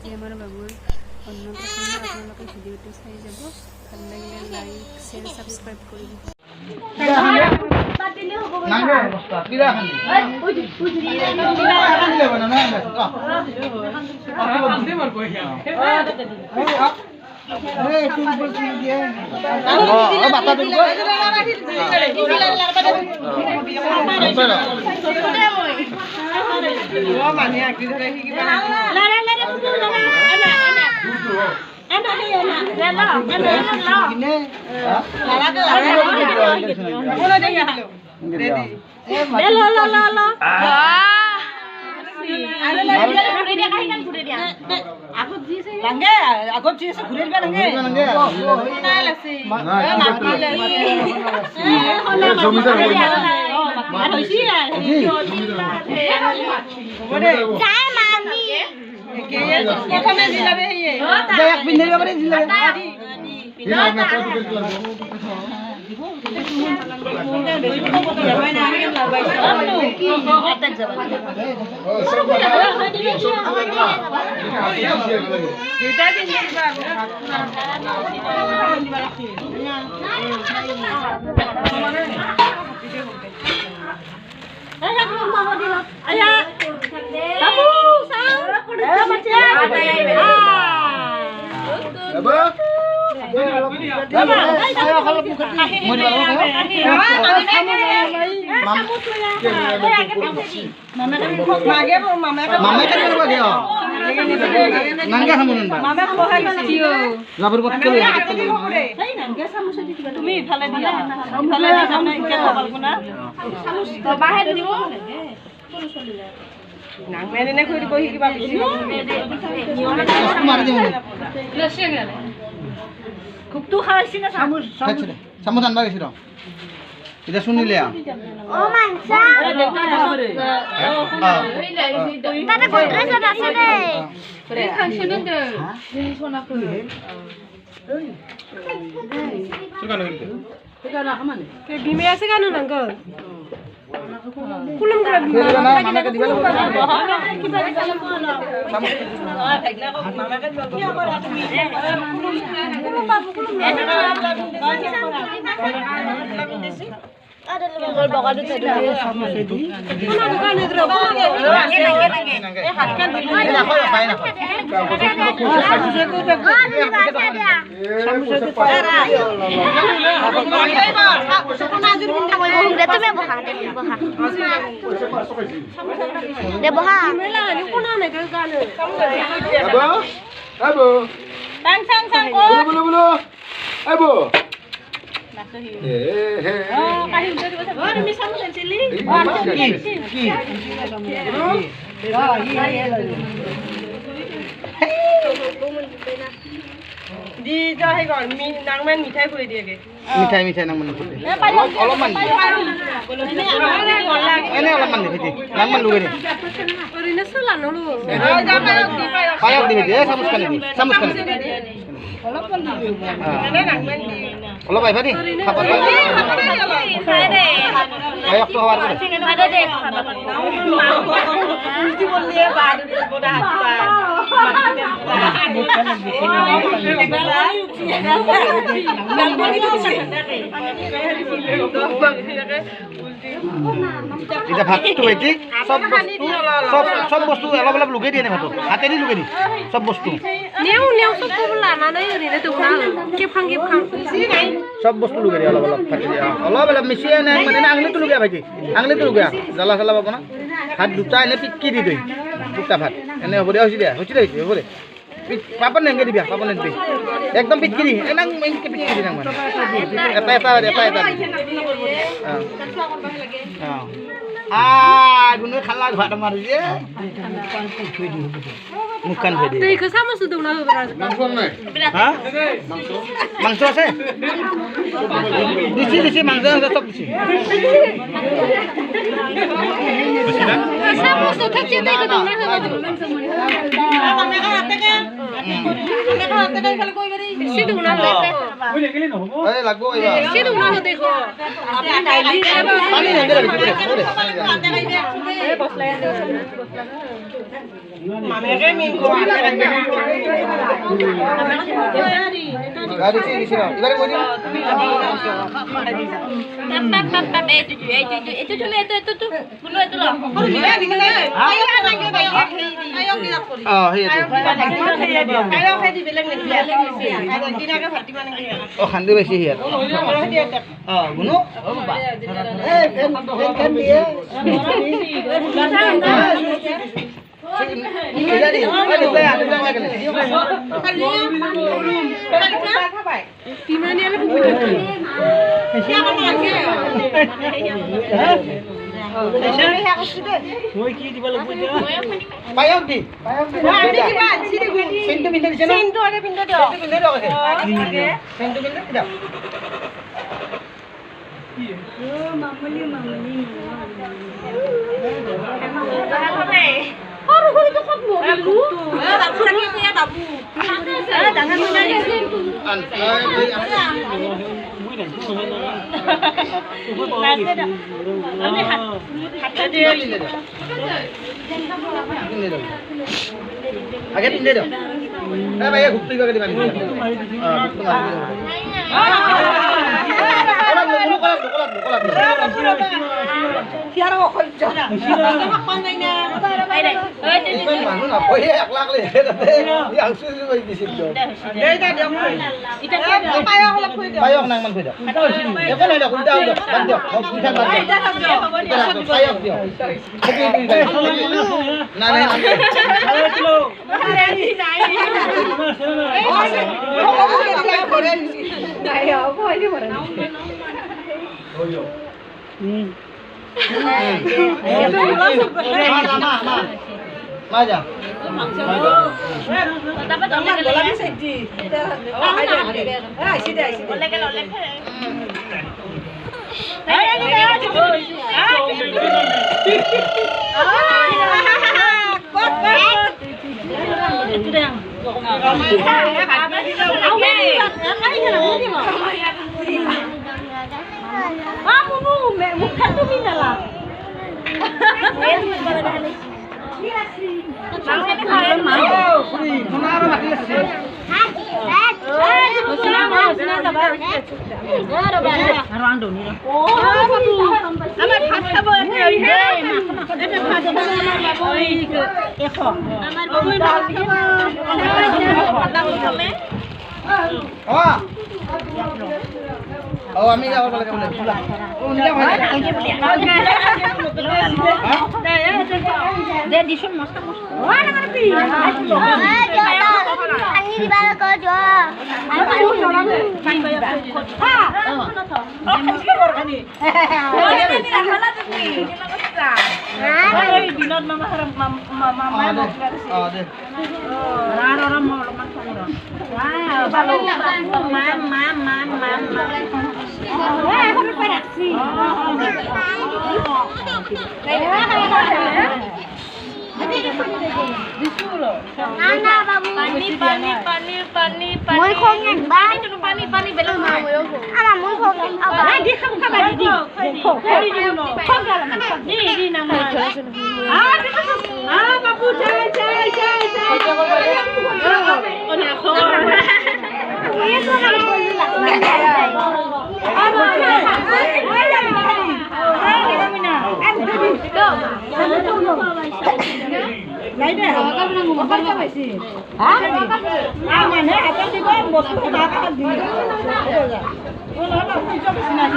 আজি আমাৰ বাবুৰ অন্নপ্ৰাশন আপোনালোকে ভিডিঅ'টো চাই যাব ভাল লাগিলে লাইক শ্বেয়াৰ সাবস্ক্ৰাইব কৰিব চামুচ আনবা গেছিল এটা শুনিলে ও মানসা তাতে গোদরেজ আছে রে খাইছেন দে সোনা করে সুগানো গেল সুগানো খামানে কে ডিমে আছে কেন নাঙ্গ কুলম করে না মামাকে দিবা লাগবে কিবা দিবা চামুচ থাকলা কো মামাকে দিবা কি আমার তুমি কুলম বাবু কুলম আমার বগাতে তো সমস্যা দি কোন দোকানে দ্র এ হাত কান দিলে না হয় পায় না তুমি বহা দে বহা আবো টাং টাং টাং ও বলো বলো আবো কাহি উঠে দিব ও তুমি সামনে চিলি কি দি যা হে গর মি নাংমান মিঠাই কই দিয়েগে মিঠাই মিঠাই নাম মনে পড়ে অলপমান এনে অলপমান দেখি নামমান লুগে নি ওরিনে সলা নলু পায়ক দিবি দে চামুচ কানে অলপমান দি এনে নাংমান দি অলপ আইবা দি খাবা খাই দে পায়ক তো হওয়ার পরে খাই দে খাবা উল্টি বললিয়ে বাদ বড় হাত পা এটা ভাতটো হইতি সব বস্তু অলপ অলপ লুকে দিয়ে নে ভাতটো হাতেদি লুকে দি সব বস্তু নেও নেও সব বলা না নাই রে তো না কে খাং সি নাই সব বস্তু লুকে দি অলপ অলপ ভাত দি অলপ অলপ মিশিয়ে নাই মানে আঙুলিটো লুকে ভাইটি আঙুলিটো লুকে জ্বালা জ্বালা পাব না হাত দুটা এনে পিটকি দি দই দুটা ভাত এনে হ'ব দে হৈছে দে হ'ব দে পাপন নেংগে দিবি পাপন নেংগে একদম পিটকি দি এনাং মেনকে পিটকি দি নাং মানে এটা গুনে খালা ভাত মারি যে মুখান ভেদি তুই কসা মাছ দউনা মাংস নাই হ্যাঁ মাংস আছে দিছি মাংস আছে সব দিছি কসা মাছ থাকছে তাই দউনা আরে লাগবো এবা দেখো পানি নেংগে মামেকে মিন কো গাড়ি দিছি না এবারে কই দিও ও খান্দি বেশি হিয়ার গুনো পায়ক দি সেন্টু বিন্দু দিছে না সেন্টু আগে বিন্দু দিও বিন্দু দিও সেন্টু বিন্দু দিও আগে পিন্দে দাও এ ভাই ঘুরতে গিয়ে দিবা পায়ক না মান কইদা এখন হইলো উল্টা হইলো বাদ দিও পিঠা বাদ দিও পায়ক দিও না না Maja. Oh, ami apa lagi boleh? Dia di sini mas. Wah, nak pergi. Ani di bawah kerja. Mũi khô ngành ba. Ala mũi khô ngành. Đi không các bạn đi. Không ra là mình đi nào mà. Đi không. Babu chơi. Ôn nào khô. Iya tuh kalau boleh lah. Lấy đây hả? Các bạn ngủ bắt cái gì? Hả? Mà nè, các bạn đi có một số đá các bạn gì? Nó là không cho cái gì này.